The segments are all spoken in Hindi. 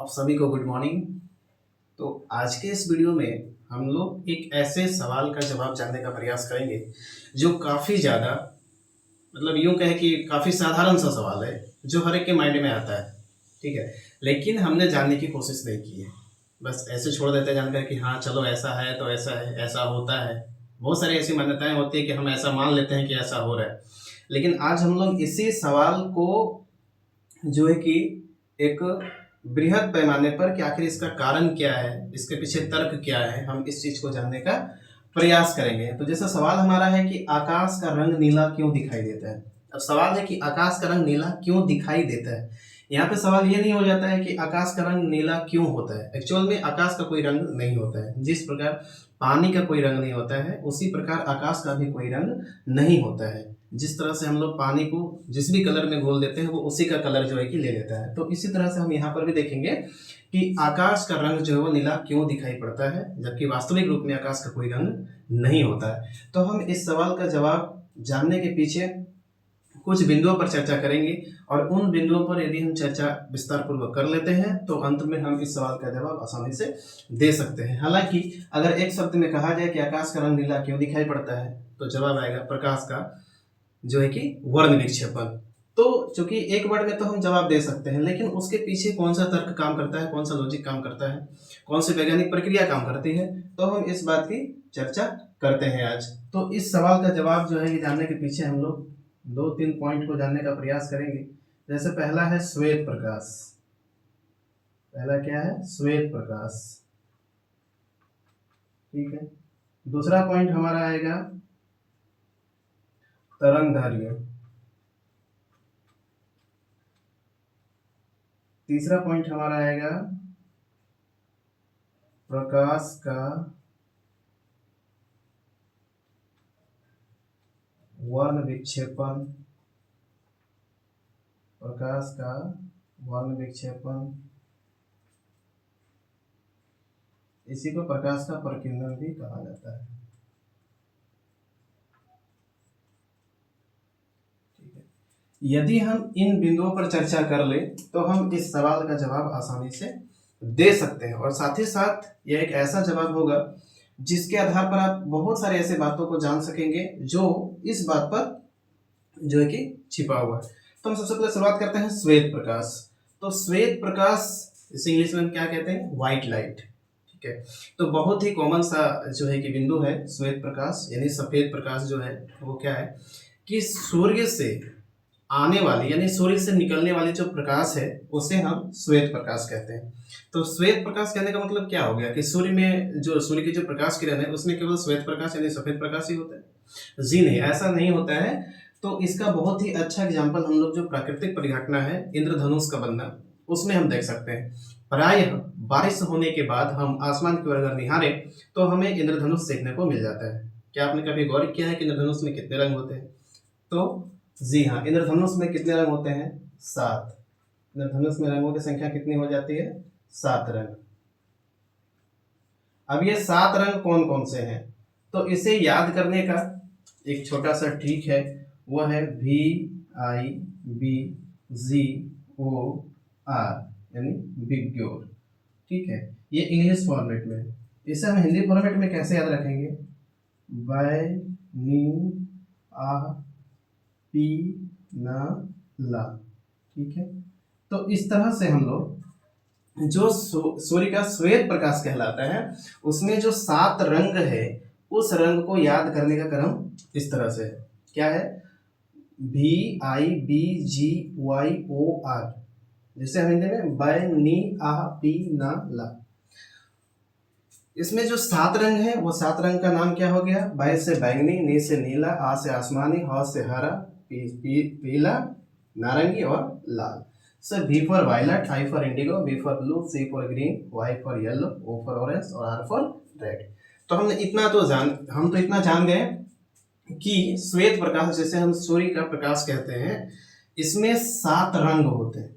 आप सभी को गुड मॉर्निंग। तो आज के इस वीडियो में हम लोग एक ऐसे सवाल का जवाब जानने का प्रयास करेंगे जो काफ़ी ज़्यादा मतलब यूँ कहें कि काफ़ी साधारण सा सवाल है जो हर एक के माइंड में आता है। ठीक है, लेकिन हमने जानने की कोशिश नहीं की है, बस ऐसे छोड़ देते हैं जानकर कि हाँ चलो ऐसा है तो ऐसा है, ऐसा होता है। बहुत सारी ऐसी मान्यताएं होती है कि हम ऐसा मान लेते हैं कि ऐसा हो रहा है, लेकिन आज हम लोग इसी सवाल को जो है कि एक बृहद पैमाने पर कि आखिर इसका कारण क्या है, इसके पीछे तर्क क्या है, हम इस चीज को जानने का प्रयास करेंगे। तो जैसा सवाल हमारा है कि आकाश का रंग नीला क्यों दिखाई देता है। अब सवाल है कि आकाश का रंग नीला क्यों दिखाई देता है। यहाँ पे सवाल ये नहीं हो जाता है कि आकाश का रंग नीला क्यों होता है। एक्चुअल में आकाश का कोई रंग नहीं होता है। जिस प्रकार पानी का कोई रंग नहीं होता है, उसी प्रकार आकाश का भी कोई रंग नहीं होता है। जिस तरह से हम लोग पानी को जिस भी कलर में घोल देते हैं वो उसी का कलर जो है कि ले लेता है, तो इसी तरह से हम यहाँ पर भी देखेंगे कि आकाश का रंग जो है वो नीला क्यों दिखाई पड़ता है, जबकि वास्तविक रूप में आकाश का कोई रंग नहीं होता है। तो हम इस सवाल का जवाब जानने के पीछे कुछ बिंदुओं पर चर्चा करेंगे, और उन बिंदुओं पर यदि हम चर्चा विस्तार पूर्वक कर लेते हैं तो अंत में हम इस सवाल का जवाब आसानी से दे सकते हैं। हालांकि अगर एक शब्द में कहा जाए कि आकाश का रंग नीला क्यों दिखाई पड़ता है, तो जवाब आएगा प्रकाश का जो है कि वर्ण विक्षेपण। तो चूंकि एक वर्ड में तो हम जवाब दे सकते हैं, लेकिन उसके पीछे कौन सा तर्क काम करता है, कौन सा लॉजिक काम करता है, कौन सी वैज्ञानिक प्रक्रिया काम करती है, तो हम इस बात की चर्चा करते हैं आज। तो इस सवाल का जवाब जो है ये जानने के पीछे हम लोग दो तीन पॉइंट को जानने का प्रयास करेंगे। जैसे पहला है श्वेत प्रकाश। पहला क्या है? श्वेत प्रकाश। ठीक है। दूसरा पॉइंट हमारा आएगा तरंगदैर्घ्य। तीसरा पॉइंट हमारा आएगा प्रकाश का वर्ण विक्षेपण। प्रकाश का वर्ण विक्षेपण, इसी को प्रकाश का प्रकीर्णन भी कहा जाता है। ठीक है। यदि हम इन बिंदुओं पर चर्चा कर ले तो हम इस सवाल का जवाब आसानी से दे सकते हैं, और साथ ही साथ यह एक ऐसा जवाब होगा जिसके आधार पर आप बहुत सारे ऐसे बातों को जान सकेंगे जो इस बात पर जो है कि छिपा हुआ है। तो हम सबसे पहले शुरुआत करते हैं श्वेत प्रकाश। तो श्वेत प्रकाश इसे इंग्लिश में हम क्या कहते हैं? White light. ठीक है। तो बहुत ही कॉमन सा जो है कि बिंदु है श्वेत प्रकाश, यानी सफेद प्रकाश जो है वो क्या है कि सूर्य से आने वाली यानी सूर्य से निकलने वाली जो प्रकाश है उसे हम श्वेत प्रकाश कहते हैं। तो श्वेत प्रकाश कहने का मतलब क्या हो गया कि सूर्य में जो सूर्य की जो प्रकाश किरण है उसमें केवल श्वेत प्रकाश यानी सफेद प्रकाश ही होता है? जी नहीं, ऐसा नहीं होता है। तो इसका बहुत ही अच्छा एग्जाम्पल हम लोग जो प्राकृतिक परिघटना है इंद्रधनुष का बनना, उसमें हम देख सकते हैं। प्रायः बारिश होने के बाद हम आसमान की ओर अगर निहारे तो हमें इंद्रधनुष देखने को मिल जाता है। क्या आपने कभी गौर किया है कि इंद्रधनुष में कितने रंग होते हैं? तो जी हाँ, इंद्रधनुष में कितने रंग होते हैं? 7। इंद्रधनुष में रंगों की संख्या कितनी हो जाती है? 7 रंग। अब ये 7 रंग कौन कौन से हैं? तो इसे याद करने का एक छोटा सा ट्रिक है, वो है VIBGOR, यानी विग्योर। ठीक है, ये इंग्लिश फॉर्मेट में है। इसे हम हिंदी फॉर्मेट में कैसे याद रखेंगे? बै नी आ पी ना ला। ठीक है। तो इस तरह से हम लोग जो सूर्य का श्वेत प्रकाश कहलाता है उसमें जो 7 रंग है उस रंग को याद करने का क्रम इस तरह से है। क्या है? VIBGOR, जिसे हम हिंदी में बै नी आ पी ना ला। इसमें जो 7 रंग है वो 7 रंग का नाम क्या हो गया? बै से बैंगनी, नी से नीला, आ से आसमानी, ह से हरा, पीला, नारंगी और लाल। So V for violet, I for indigo, B for blue, C for green, Y for yellow, O for orange और R for red। तो हम तो इतना जान गए कि श्वेत प्रकाश, जैसे हम सूर्य का प्रकाश कहते हैं, इसमें 7 रंग होते हैं,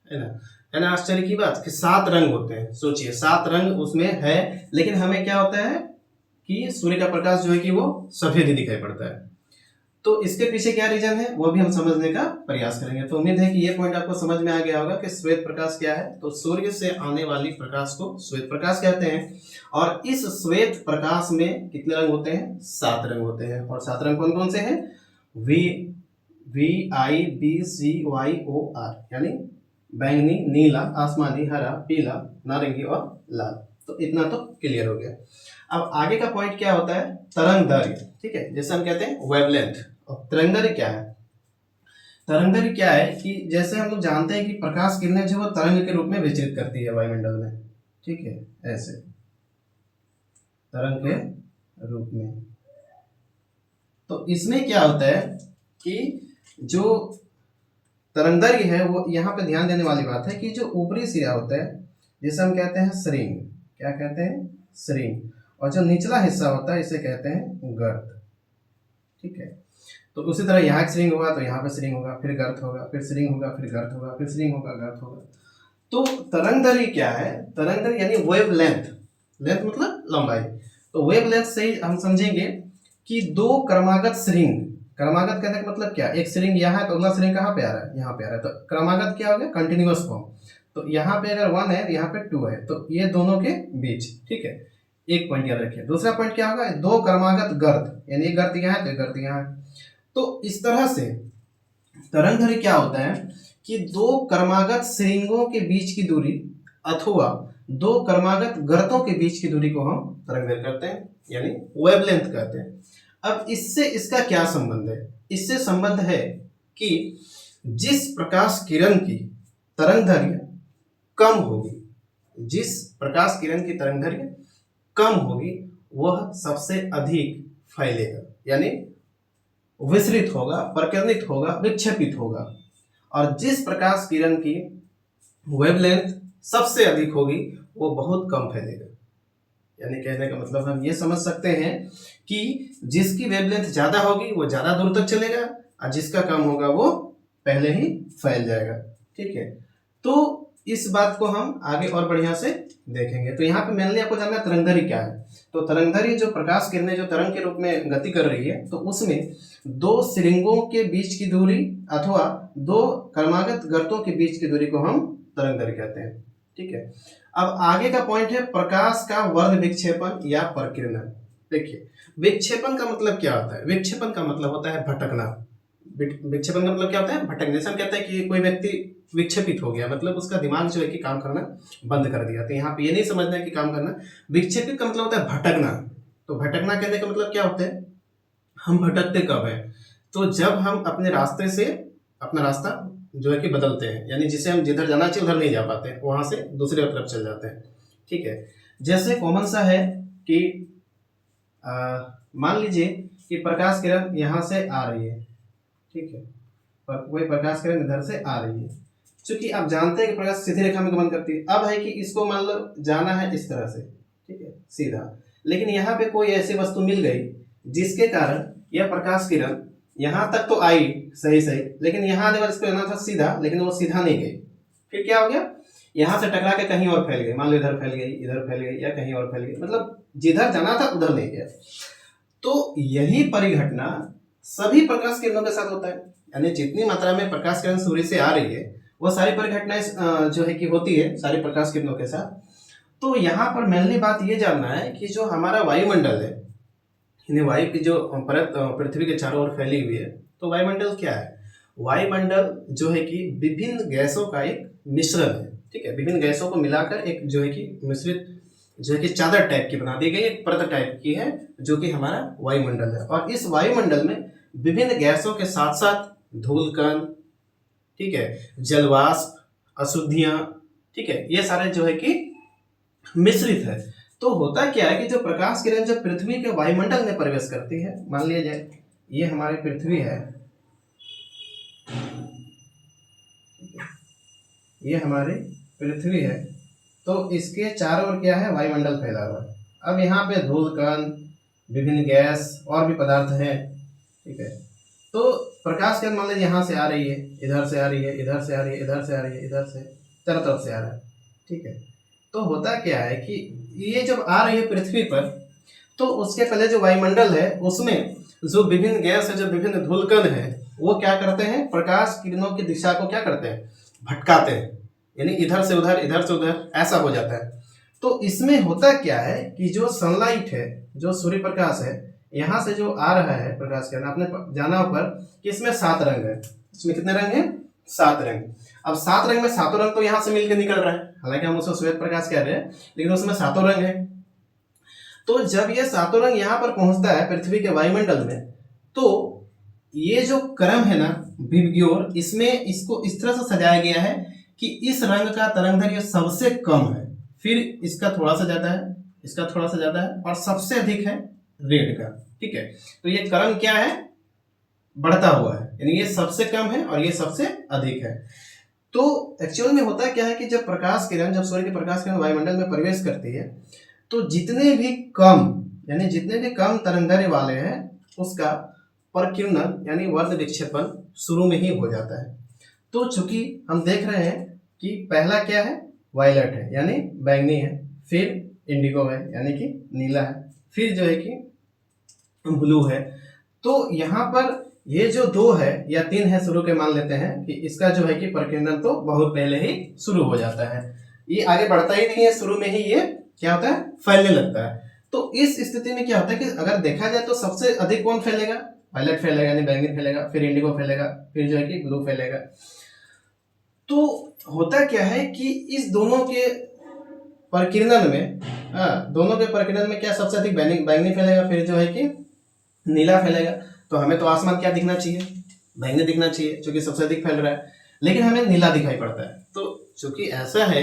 है ना? है ना आश्चर्य की बात कि 7 रंग होते हैं। सोचिए 7 रंग उसमें है, लेकिन हमें क्या होता है कि सूर्य का प्रकाश जो है कि वो सफेद ही दिखाई पड़ता है। तो इसके पीछे क्या रीजन है वो भी हम समझने का प्रयास करेंगे। तो उम्मीद है कि ये पॉइंट आपको समझ में आ गया होगा कि श्वेत प्रकाश क्या है। तो सूर्य से आने वाली प्रकाश को श्वेत प्रकाश कहते हैं। और इस श्वेत प्रकाश में कितने रंग होते हैं? 7 रंग होते हैं। और 7 रंग कौन कौन से हैं? VIBCYOR, यानी बैंगनी, नीला, आसमानी, हरा, पीला, नारंगी और लाल। तो इतना तो क्लियर हो गया। अब आगे का पॉइंट क्या होता है? तरंगदैर्घ्य। ठीक है, जैसे हम कहते हैं वेवलेंथ। और तरंगदैर्घ्य क्या है? तरंगदैर्घ्य क्या है कि जैसे हम लोग जानते हैं कि प्रकाश किरणें जो वो तरंग के रूप में विचरित करती है वायुमंडल में। ठीक है, ऐसे तरंग के रूप में। तो इसमें क्या होता है कि जो तरंगदैर्घ्य है वो यहाँ पे ध्यान देने वाली बात है कि जो ऊपरी सिरा होता है जिसे हम कहते हैं श्रृंग, क्या कहते हैं? श्रृंग। और जो निचला हिस्सा होता है इसे कहते हैं गर्त। ठीक है, तो उसी तरह यहाँ श्रृंग होगा तो यहाँ पे श्रृंग होगा, फिर गर्त होगा, फिर श्रृंग होगा, फिर गर्त होगा, फिर श्रृंग होगा, गर्त होगा। तो तरंगदैर्घ्य क्या है? तरंगदैर्घ्य यानी वेवलेंथ। लेंथ मतलब लंबाई। तो वेवलेंथ से ही हम समझेंगे कि 2 क्रमागत श्रृंग, क्रमागत कहने का मतलब क्या? एक श्रृंग यहाँ है तो अगला श्रृंग कहाँ पे आ रहा है? यहाँ पे आ रहा है। तो क्रमागत क्या हो गया? Continuous form. तो यहाँ पे अगर 1 है तो यहाँ पे 2 है, तो ये दोनों के बीच। ठीक है, एक पॉइंट याद रखिए। दूसरा पॉइंट क्या होगा? 2 क्रमागत गर्त, यानी एक गर्त यहाँ है तो गर्त यहाँ है। तो इस तरह से तरंगदैर्घ्य क्या होता है कि 2 क्रमागत श्रृंगों के बीच की दूरी अथवा 2 क्रमागत गर्तों के बीच की दूरी को हम तरंगदैर्घ्य कहते हैं, यानी वेवलेंथ कहते हैं। अब इससे इसका क्या संबंध है? इससे संबंध है कि जिस प्रकाश किरण की तरंगदैर्घ्य कम होगी, जिस प्रकाश किरण की तरंगदैर्घ्य कम होगी वह सबसे अधिक फैलेगा, यानी विसरित होगा, प्रकीर्णित होगा, विक्षेपित होगा। और जिस प्रकाश किरण की वेवलेंथ सबसे अधिक होगी वो बहुत कम फैलेगा। यानी कहने का मतलब हम ये समझ सकते हैं कि जिसकी वेवलेंथ ज्यादा होगी वो ज्यादा दूर तक चलेगा और जिसका कम होगा वो पहले ही फैल जाएगा। ठीक है, तो इस बात को हम आगे और बढ़िया से देखेंगे। तो यहाँ पे मेनली आपको जानना है तरंगदैर्घ्य क्या है। तो तरंगदैर्घ्य जो प्रकाश किरणें जो तरंग के रूप में गति कर रही है तो उसमें 2 श्रृंगों के बीच की दूरी अथवा 2 क्रमागत गर्तों के बीच की दूरी को हम तरंगदैर्घ्य कहते हैं। ठीक है, अब आगे का पॉइंट है प्रकाश का वर्ध विक्षेपण या प्रकीर्णन। देखिए, विक्षेपण का मतलब क्या होता है? विक्षेपण का मतलब होता है भटकना। विक्षेपण का मतलब क्या होता है? भटकना। जैसे हम कहते हैं कि कोई व्यक्ति विक्षेपित हो गया, मतलब उसका दिमाग जो है कि काम करना बंद कर दिया। तो यहाँ पे ये नहीं समझना है कि काम करना। विक्षेपित का मतलब होता है भटकना। तो भटकना कहने का मतलब क्या होता है? हम भटकते कब है? तो जब हम अपने रास्ते से अपना रास्ता जो है कि बदलते हैं, यानी जिसे हम जिधर जाना चाहिए उधर नहीं जा पाते, वहां से दूसरी तरफ चल जाते हैं। ठीक है, जैसे कॉमन सा है कि मान लीजिए कि प्रकाश किरण यहाँ से आ रही है। ठीक है, पर कोई प्रकाश किरण इधर से आ रही है। चूंकि आप जानते हैं कि प्रकाश सीधी रेखा में गमन करती है। अब है कि इसको मान लो जाना है इस तरह से, ठीक है, सीधा, लेकिन यहाँ पे कोई ऐसी वस्तु मिल गई जिसके कारण यह प्रकाश किरण यहाँ तक तो आई सही सही, लेकिन यहाँ आने वाले इसको जाना था सीधा, लेकिन वो सीधा नहीं गई। फिर क्या हो गया? यहाँ से टकरा के कहीं और फैल गई। मान लो इधर फैल गई, इधर फैल गई या कहीं और फैल गई, मतलब जिधर जाना था उधर नहीं गया। तो यही परिघटना सभी प्रकाश किरणों के साथ होता है। यानी जितनी मात्रा में प्रकाश किरण सूर्य से आ रही है वो सारी परिघटनाएं जो है कि होती है सारी प्रकाश किरणों के साथ। तो यहाँ पर मेनली बात ये जानना है कि जो हमारा वायुमंडल है, यानी वायु की जो परत पृथ्वी के चारों ओर फैली हुई है, तो वायुमंडल क्या है? वायुमंडल जो है कि विभिन्न गैसों का एक मिश्रण है। ठीक है, विभिन्न गैसों को मिलाकर एक जो है कि मिश्रित जो है कि चादर टाइप की बना दी गई, एक परत टाइप की है जो कि हमारा वायुमंडल है। और इस वायुमंडल में विभिन्न गैसों के साथ साथ धूलकण, ठीक है, जलवाष्प, अशुद्धियां, ठीक है, ये सारे जो है कि मिश्रित है। तो होता क्या है कि जो प्रकाश किरण जब पृथ्वी के वायुमंडल में प्रवेश करती है, मान लिया जाए ये हमारी पृथ्वी है, ये हमारी पृथ्वी है, तो इसके चारों ओर क्या है? वायुमंडल फैला हुआ है। अब यहाँ पे धूलकण, विभिन्न गैस और भी पदार्थ हैं। ठीक है, तो प्रकाश किरण मान लीजिए यहाँ से आ रही है, इधर से आ रही है, इधर से आ रही है, इधर से आ रही है, इधर से, चारों तरफ से आ रहा है। ठीक है, तो होता क्या है कि ये जब आ रही है पृथ्वी पर, तो उसके पहले जो वायुमंडल है उसमें जो विभिन्न गैस है, जो विभिन्न धूलकण है, वो क्या करते हैं, प्रकाश किरणों की दिशा को क्या करते हैं, भटकाते हैं, यानी इधर से उधर ऐसा हो जाता है। तो इसमें होता क्या है कि जो सनलाइट है, जो सूर्य प्रकाश है, यहाँ से जो आ रहा है प्रकाश किरण, आपने जाना ऊपर कि इसमें 7 रंग है। इसमें कितने रंग हैं, 7 रंग। अब 7 रंग में 7 रंग तो यहाँ से मिलकर निकल रहा है, हालांकि हम उसको श्वेत प्रकाश कह रहे हैं, लेकिन उसमें 7 रंग है। तो जब ये 7 रंग यहाँ पर पहुंचता है पृथ्वी के वायुमंडल में, तो ये जो क्रम है ना विबग्योर, इसमें इसको इस तरह से सजाया गया है कि इस रंग का तरंगदैर्घ्य सबसे कम है, फिर इसका थोड़ा सा ज्यादा है, इसका थोड़ा सा ज्यादा है, और सबसे अधिक है रेड का। ठीक है, तो ये क्रम क्या है, बढ़ता हुआ है, यानी ये सबसे कम है और ये सबसे अधिक है। तो एक्चुअल में होता क्या है कि जब प्रकाश किरण, जब सूर्य की प्रकाश किरण वायुमंडल में प्रवेश करती है, तो जितने भी कम तरंगदैर्घ्य वाले हैं, उसका परकिरणन यानी वर्ध विक्षेपण शुरू में ही हो जाता है। तो चूंकि हम देख रहे हैं कि पहला क्या है, वायलेट है यानी बैंगनी है, फिर इंडिगो है यानी कि नीला है, फिर जो है कि ब्लू है। तो यहाँ पर ये जो 2 है या 3 है शुरू के, मान लेते हैं कि इसका जो है कि परकिरणन तो बहुत पहले ही शुरू हो जाता है, ये आगे बढ़ता ही नहीं है, शुरू में ही ये क्या होता है, फैलने लगता है। तो इस स्थिति में क्या होता है कि अगर देखा जाए तो सबसे अधिक कौन फैलेगा, वायलेट फैलेगा यानी बैंगनी फैलेगा, फिर इंडिगो फैलेगा, फिर जो है कि ब्लू फैलेगा। तो होता क्या है कि इस दोनों के परकिरणन में, दोनों के परकिरणन में क्या सबसे अधिक बैंगनी फैलेगा, फिर जो है कि नीला फैलेगा। तो हमें तो आसमान क्या दिखना चाहिए, बैंगनी दिखना चाहिए, क्योंकि सबसे अधिक फैल रहा है, लेकिन हमें नीला दिखाई पड़ता है। तो चूंकि ऐसा है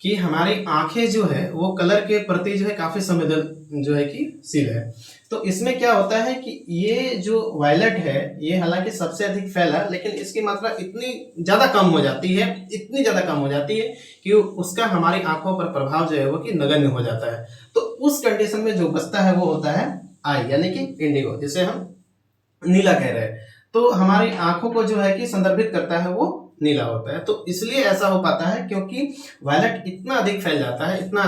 कि हमारी आंखें जो है वो कलर के प्रति जो है काफी संवेदन जो है कि शील है। तो इसमें क्या होता है कि ये जो वायलेट है, ये हालांकि सबसे अधिक फैला, लेकिन इसकी मात्रा इतनी ज्यादा कम हो जाती है, इतनी ज्यादा कम हो जाती है कि उसका हमारी आंखों पर प्रभाव जो है वो कि नगण्य हो जाता है। तो उस कंडीशन में जो बचता है वो होता है आई यानी कि इंडिगो, जिसे हम नीला कह रहे हैं। तो हमारी आंखों को जो है कि संदर्भित करता है वो नीला होता है। तो इसलिए ऐसा हो पाता है क्योंकि वायलेट इतना अधिक फैल जाता है, इतना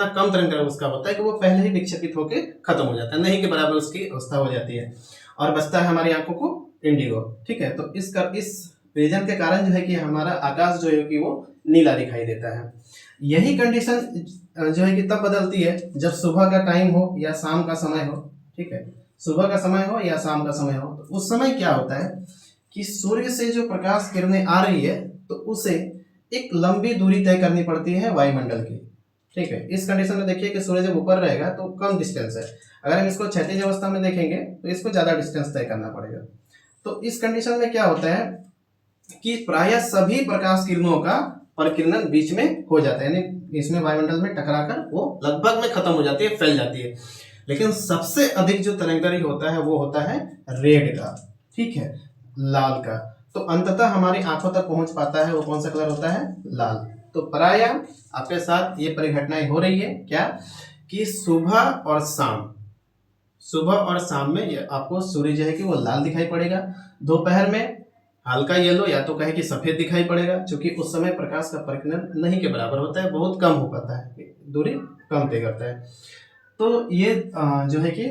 कम तरंगदैर्घ्य उसका होता है कि वो पहले ही विक्षेपित होकर खत्म हो जाता है, नहीं के बराबर उसकी अवस्था हो जाती है, और बचता है हमारी आंखों को इंडिगो। ठीक है, तो इस रीजन के कारण जो है कि हमारा आकाश जो है कि वो नीला दिखाई देता है। यही कंडीशन जो है कि तब बदलती है जब सुबह का टाइम हो या शाम का समय हो। ठीक है, सुबह का समय हो या शाम का समय हो, तो उस समय क्या होता है कि सूर्य से जो प्रकाश किरणें आ रही है, तो उसे एक लंबी दूरी तय करनी पड़ती है वायुमंडल की। ठीक है, इस कंडीशन में देखिए कि सूर्य जब ऊपर रहेगा तो कम डिस्टेंस है, अगर हम इसको क्षैतिज अवस्था में देखेंगे तो इसको ज्यादा डिस्टेंस तय करना पड़ेगा। तो इस कंडीशन में क्या होता है कि प्रायः सभी प्रकाश किरणों का परकिरणन बीच में हो जाता है, यानी इसमें वायुमंडल में टकराकर वो लगभग में खत्म हो जाती है, फैल जाती है। लेकिन सबसे अधिक जो तरंगदैर्घ्य होता है वो होता है रेड का, ठीक है, लाल का। तो अंततः हमारी आंखों तक पहुंच पाता है वो कौन सा कलर होता है, लाल। तो प्रायः आपके साथ ये परिघटनाएं हो रही है क्या कि सुबह और शाम में ये आपको सूर्य जो है कि वो लाल दिखाई पड़ेगा, दोपहर में हल्का येलो या तो कहे कि सफेद दिखाई पड़ेगा, क्योंकि उस समय प्रकाश का परिकिरण नहीं के बराबर होता है, बहुत कम हो पाता है, दूरी कम तय करता है। तो ये जो है कि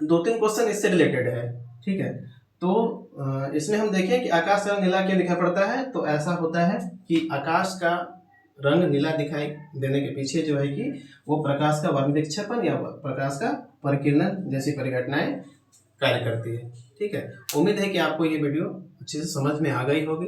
2-3 क्वेश्चन इससे रिलेटेड है। ठीक है, तो इसमें हम देखें कि आकाश का रंग नीला क्यों दिखाई पड़ता है। तो ऐसा होता है कि आकाश का रंग नीला दिखाई देने के पीछे जो है कि वो प्रकाश का वर्ण विक्षेपण या प्रकाश का परिकिरण जैसी परिघटनाएं कार्य करती है। ठीक है, उम्मीद है कि आपको ये वीडियो अच्छे से समझ में आ गई होगी।